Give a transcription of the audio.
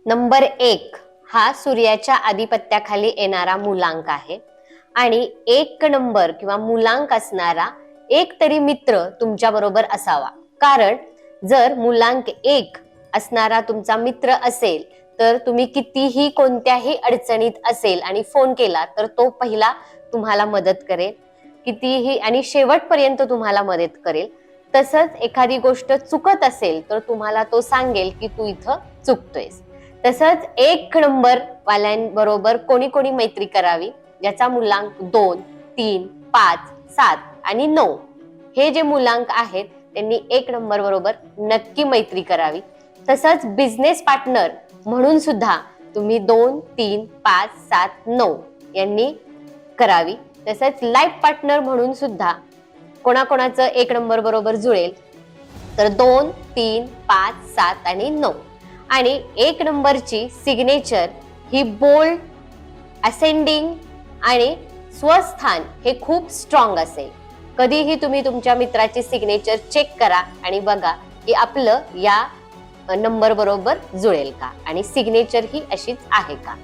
Number 1 हा सूर्याच्या आधिपत्याखाली येणारा मूलांक आहे आणि 1 नंबर किंवा मूलांक असणारा एक तरी मित्र तुमच्या बरोबर असावा. कारण जर मूलांक 1 असणारा तुमचा मित्र असेल तर तुम्ही कितीही कोणत्याही अडचणीत असेल आणि फोन केला तर तो पहिला तुम्हाला मदत करेल, कितीही आणि शेवटपर्यंत तुम्हाला मदत करेल. तसंच एखादी गोष्ट चुकत असेल तर तुम्हाला तो सांगेल की तू इथं चुकतोयस. तसंच 1 नंबर वाल्यांबरोबर कोणी कोणी मैत्री करावी ज्याचा मूलांक 2, 3, 5, 7 आणि 9 हे जे मूलांक आहेत त्यांनी 1 नंबर बरोबर नक्की मैत्री करावी. तसंच बिझनेस पार्टनर म्हणून सुद्धा तुम्ही 2, 3, 5, 7, 9 यांनी करावी. तसंच लाईफ पार्टनर म्हणून सुद्धा कोणाकोणाचं 1 नंबर बरोबर जुळेल तर 2, 3, 5, 7 आणि 9. आणि 1 नंबरची सिग्नेचर ही बोल्ड, असेंडिंग आणि स्वस्थान हे खूप स्ट्रॉंग असेल. कधीही तुम्ही तुमच्या मित्राची सिग्नेचर चेक करा आणि बघा की आपलं या नंबर बरोबर जुळेल का आणि सिग्नेचर ही अशीच आहे का.